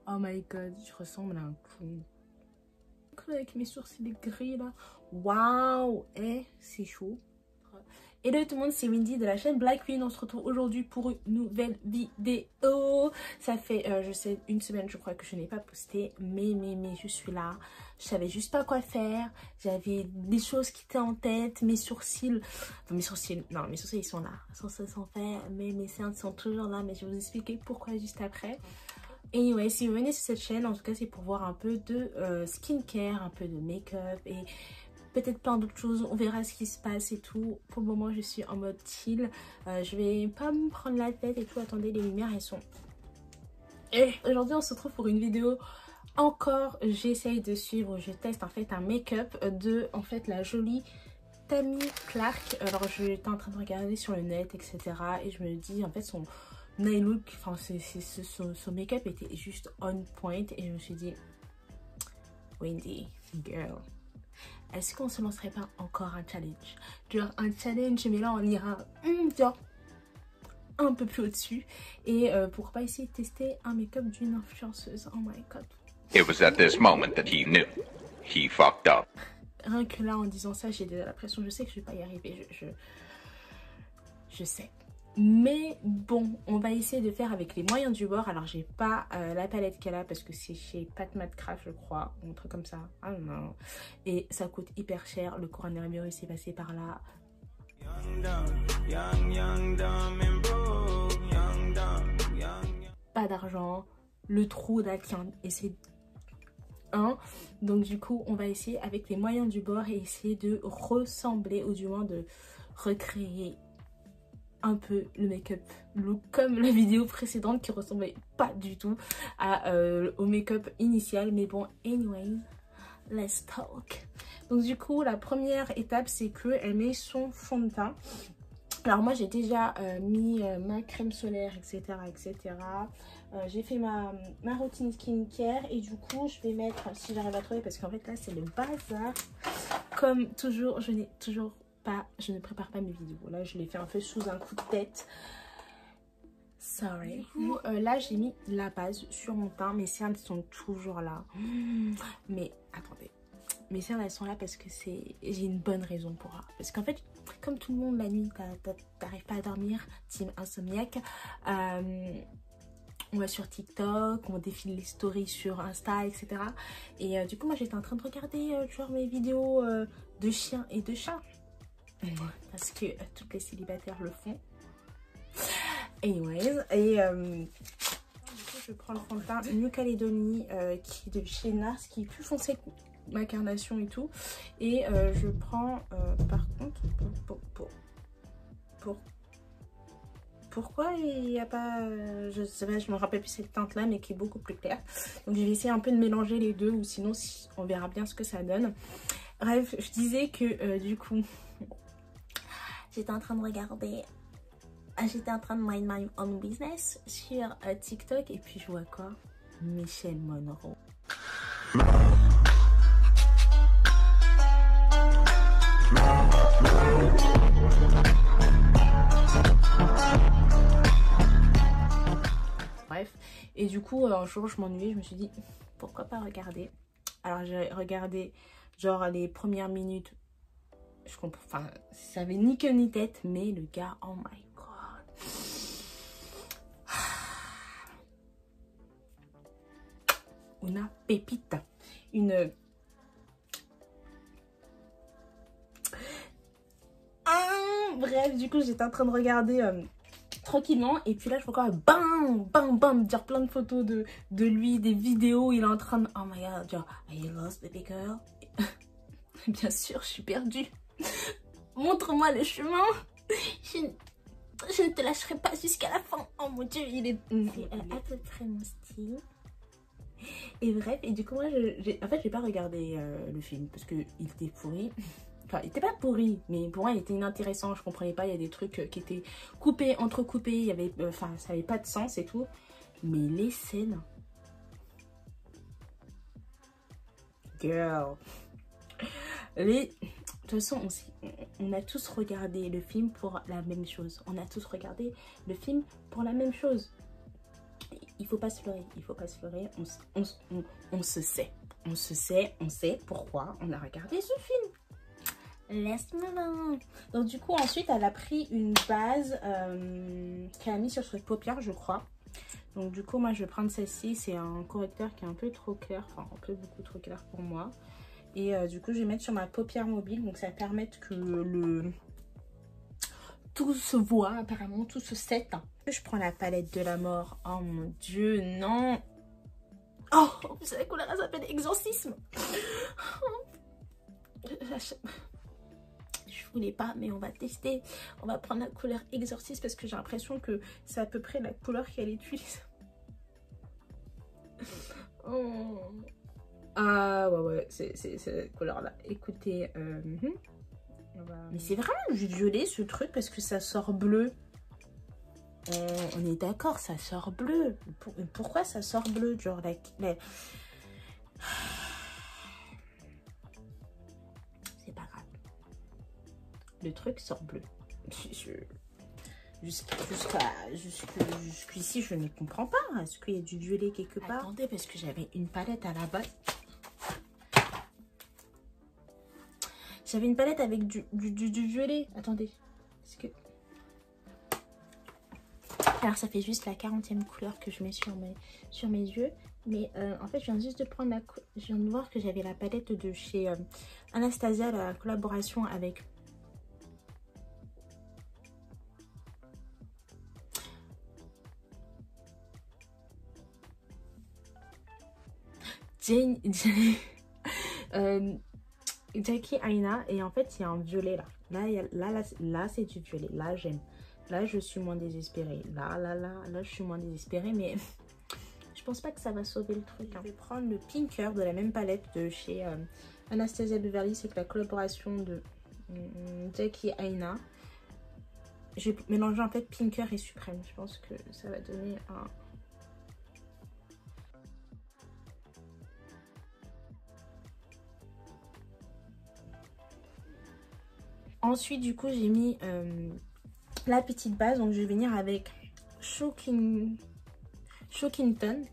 Oh my god, je ressemble à un clown. Avec mes sourcils gris là. Waouh, c'est chaud. Hello tout le monde, c'est Wendy de la chaîne Black Queen. On se retrouve aujourd'hui pour une nouvelle vidéo. Ça fait, je sais, une semaine je crois que je n'ai pas posté. Mais je suis là. Je savais juste pas quoi faire. J'avais des choses qui étaient en tête. Mes sourcils, enfin, mes sourcils ils sont là. Ils sont faits, mais mes cernes sont toujours là. Mais je vais vous expliquer pourquoi juste après. Et ouais, si vous venez sur cette chaîne, en tout cas c'est pour voir un peu de skincare, un peu de make-up et peut-être plein d'autres choses. On verra ce qui se passe et tout. Pour le moment je suis en mode chill. Je vais pas me prendre la tête et tout. Attendez, les lumières elles sont... Et aujourd'hui on se retrouve pour une vidéo. Encore j'essaye de suivre, je teste en fait un make-up de en fait la jolie Tammy Clark. Alors j'étais en train de regarder sur le net etc. Et je me dis en fait son nail look, enfin son make-up était juste on point. Et je me suis dit, Wendy, girl, est-ce qu'on se lancerait pas encore un challenge? Genre un challenge, mais là on ira genre un peu plus au-dessus. Et pourquoi pas essayer de tester un make-up d'une influenceuse. Oh my god. It was at this moment that he knew he fucked up. Rien que là en disant ça j'ai déjà l'impression, je sais que je vais pas y arriver, je sais. Mais bon, on va essayer de faire avec les moyens du bord. Alors j'ai pas la palette qu'elle a parce que c'est chez Pat Mat Craft je crois, un truc comme ça. Ah non. Et ça coûte hyper cher. Le coronavirus est passé par là. Pas d'argent, le trou d'Aquin et c'est un. Donc du coup on va essayer avec les moyens du bord et essayer de ressembler ou du moins de recréer un peu le make-up look comme la vidéo précédente qui ressemblait pas du tout au make-up initial. Mais bon, anyways, let's talk. Donc du coup la première étape c'est que elle met son fond de teint. Alors moi j'ai déjà mis ma crème solaire etc. J'ai fait ma routine skincare et du coup je vais mettre, si j'arrive à trouver parce qu'en fait là c'est le bazar comme toujours. Je ne prépare pas mes vidéos. Là, je l'ai fait un peu sous un coup de tête. Sorry. Du coup, là, j'ai mis la base sur mon teint. Mes cernes sont toujours là. Mais attendez. Mes cernes, elles sont là parce que j'ai une bonne raison pour ça. Parce qu'en fait, comme tout le monde, la nuit, t'arrives pas à dormir. Team insomniaque. On va sur TikTok, on défile les stories sur Insta, etc. Et du coup, moi, j'étais en train de regarder genre mes vidéos de chiens et de chats. Parce que toutes les célibataires le font. Anyways, et du coup, je prends le fond de teint New Caledonie qui est de chez NARS, qui est plus foncé que ma carnation et tout. Et je prends par contre pourquoi il n'y a pas, je sais pas, je me rappelle plus cette teinte là mais qui est beaucoup plus claire. Donc je vais essayer un peu de mélanger les deux ou sinon on verra bien ce que ça donne. Bref, je disais que du coup j'étais en train de regarder, j'étais en train de mind my own business sur TikTok et puis je vois quoi? Michelle Monroe. Bref, et du coup un jour je m'ennuyais, je me suis dit pourquoi pas regarder. Alors j'ai regardé genre les premières minutes. Je comprends, enfin, ça avait ni queue ni tête, mais le gars, oh my god. Una pépita. Bref, du coup, j'étais en train de regarder tranquillement. Et puis là, je vois quoi, bam, dire plein de photos de lui, des vidéos. Il est en train de, oh my god, genre, are you lost, baby girl? Bien sûr, je suis perdue. Montre-moi le chemin. Je ne te lâcherai pas jusqu'à la fin. Oh mon dieu, il est à peu près mon style. Et bref, et du coup, moi, en fait, j'ai pas regardé le film parce qu'il était pourri. Enfin, il était pas pourri, mais pour moi, il était inintéressant. Je comprenais pas. Il y a des trucs qui étaient coupés, entrecoupés. Il y avait, enfin, ça avait pas de sens et tout. Mais les scènes, girl, de toute façon, on a tous regardé le film pour la même chose. On a tous regardé le film pour la même chose. Il faut pas se leurrer, il faut pas se leurrer. On se sait. On sait pourquoi on a regardé ce film. Laisse-moi. Donc du coup, ensuite, elle a pris une base qu'elle a mis sur ses paupières, je crois. Donc du coup, moi, je vais prendre celle-ci. C'est un correcteur qui est un peu trop clair. Enfin, un peu beaucoup trop clair pour moi. Et du coup, je vais mettre sur ma paupière mobile. Donc ça va permettre que tout se voit, apparemment, tout se sait. Je prends la palette de la mort. Oh mon Dieu, non. Oh, vous savez couleur, elle s'appelle Exorcisme. Je voulais pas, mais on va tester. On va prendre la couleur Exorcisme parce que j'ai l'impression que c'est à peu près la couleur qu'elle utilise. Oh. Ah ouais, c'est cette couleur-là. Écoutez, mais c'est vraiment du violet ce truc parce que ça sort bleu. On est d'accord, ça sort bleu. Pourquoi ça sort bleu? Genre, c'est pas grave. Le truc sort bleu. Jusqu'ici, je ne comprends pas. Est-ce qu'il y a du violet quelque part? Attendez, parce que j'avais une palette à la base. J'avais une palette avec du violet. Attendez. Est-ce que... Alors, ça fait juste la 40e couleur que je mets sur mes yeux. Mais en fait, je viens juste de prendre la... Je viens de voir que j'avais la palette de chez Anastasia, la collaboration avec... Jackie Aina. Et en fait, il y a un violet là. Là c'est du violet. Là, j'aime. Là, je suis moins désespérée. Là, je suis moins désespérée. Mais je pense pas que ça va sauver le truc. Je vais prendre le Pinker de la même palette de chez Anastasia Beverly. C'est que la collaboration de Jackie Aina. Je vais mélanger en fait Pinker et Suprême. Je pense que ça va donner un... Ensuite, du coup, j'ai mis la petite base. Donc, je vais venir avec Shockington,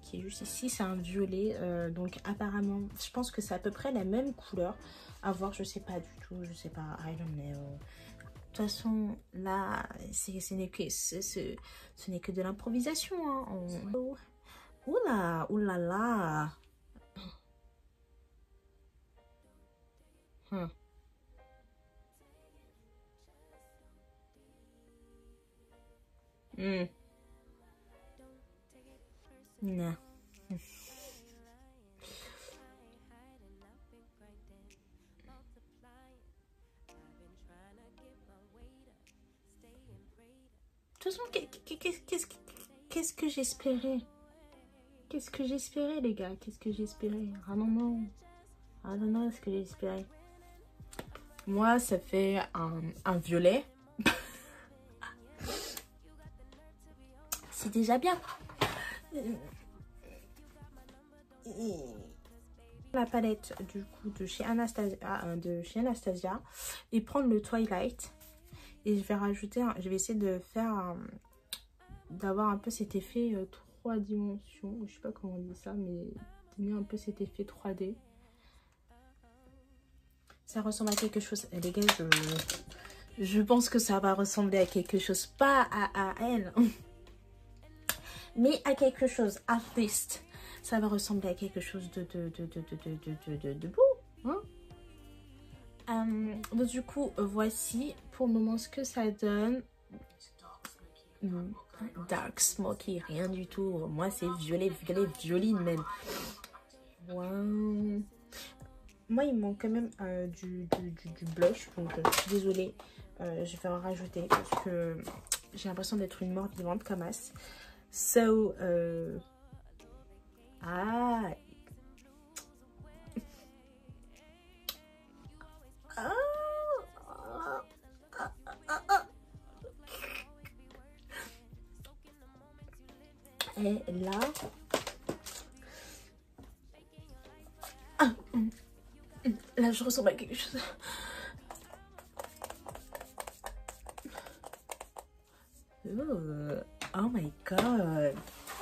qui est juste ici. C'est un violet. Donc, apparemment, je pense que c'est à peu près la même couleur. À voir, je sais pas du tout. Je sais pas. I don't know. De toute façon, là, ce n'est que de l'improvisation. Hein. Oula, oulala. Non. De toute façon, qu'est-ce que j'espérais? Qu'est-ce que j'espérais, les gars? Qu'est-ce que j'espérais? Ah non, non. Ah non, non, ce que j'espérais. Moi, ça fait un violet. C'est déjà bien. La palette du coup de chez Anastasia, et prendre le Twilight et je vais rajouter je vais essayer de faire d'avoir un peu cet effet 3 dimensions, je sais pas comment on dit ça, mais donner un peu cet effet 3D. Ça ressemble à quelque chose, les gars, je pense que ça va ressembler à quelque chose, pas à elle, mais à quelque chose, at least. Ça va ressembler à quelque chose de beau. Hein? Donc du coup, voici pour le moment ce que ça donne. Dark Smoky, rien du tout. Moi, c'est violet, violine même. Wow. Moi, il manque quand même du blush. Donc, je suis désolée. Je vais en rajouter parce que j'ai l'impression d'être une mort vivante comme as. So, et là, là je ressemble à quelque chose. Oh my god.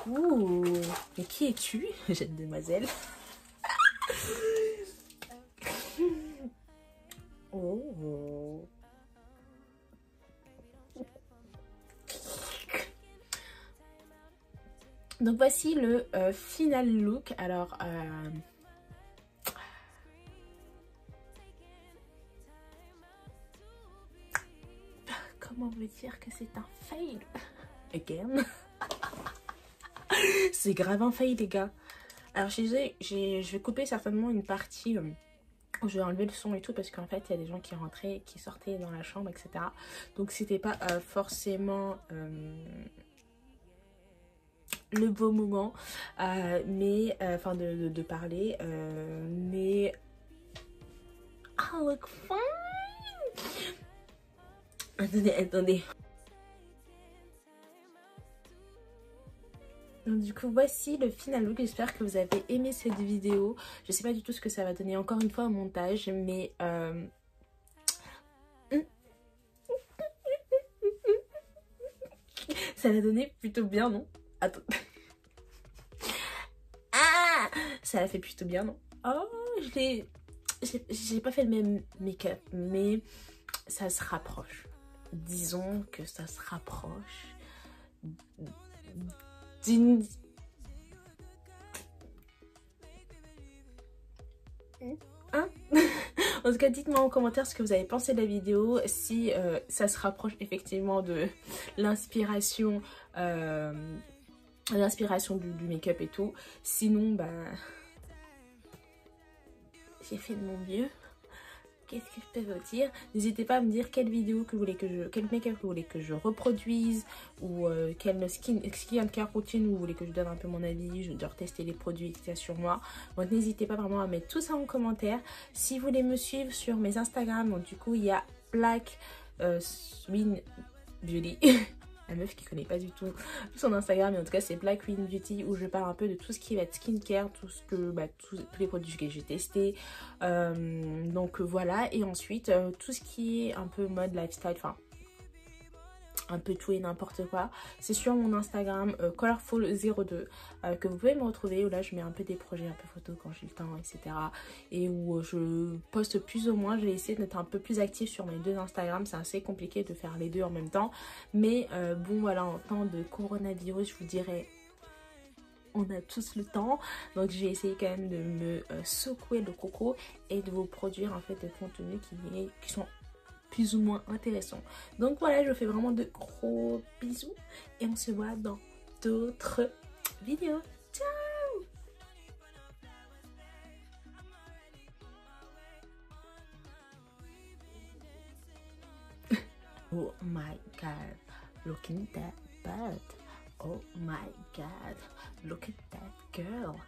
coup, mais qui es-tu, jeune demoiselle? Oh. Donc voici le final look. Alors, comment vous dire que c'est un fail? Again. C'est grave un fail, les gars. Alors, je vais couper certainement une partie. Je vais enlever le son et tout parce qu'en fait il y a des gens qui rentraient, qui sortaient dans la chambre, etc. Donc c'était pas forcément le beau moment, mais enfin de parler, mais I look fine. Attendez. Donc du coup voici le final look, j'espère que vous avez aimé cette vidéo. Je sais pas du tout ce que ça va donner encore une fois au montage, mais ça l'a donné plutôt bien, non? Attends. Ah, ça l'a fait plutôt bien, non? Oh, j'ai pas fait le même make-up, mais ça se rapproche. Disons que ça se rapproche d'une... Hein? En tout cas, dites-moi en commentaire ce que vous avez pensé de la vidéo, si ça se rapproche effectivement de l'inspiration du make-up et tout. Sinon, bah, j'ai fait de mon mieux. Qu'est-ce que je peux vous dire? N'hésitez pas à me dire quelle vidéo que vous voulez que je... quel make-up vous voulez que je reproduise, ou quelle skincare routine vous voulez que je donne un peu mon avis. Je dois retester les produits qu'il y a sur moi. Donc n'hésitez pas vraiment à mettre tout ça en commentaire. Si vous voulez me suivre sur mes Instagram, donc du coup il y a Black Queen Beauty. La meuf qui connaît pas du tout son Instagram, mais en tout cas c'est Black Queen Beauty, où je parle un peu de tout ce qui va être skincare, tout ce que, tous les produits que j'ai testés, donc voilà. Et ensuite tout ce qui est un peu mode lifestyle, enfin un peu tout et n'importe quoi, c'est sur mon Instagram colorful02 que vous pouvez me retrouver, où là je mets un peu des projets, un peu photos quand j'ai le temps, etc. Et où je poste plus ou moins. Je vais essayer d'être un peu plus active sur mes deux Instagram. C'est assez compliqué de faire les deux en même temps, mais bon voilà, en temps de coronavirus, je vous dirais, on a tous le temps, donc j'ai essayé quand même de me secouer le coco et de vous produire en fait des contenus qui sont plus ou moins intéressants. Donc voilà, je vous fais vraiment de gros bisous et on se voit dans d'autres vidéos. Ciao! Oh my god, looking that butt. Oh my god, look at that girl.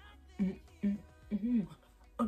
Oh,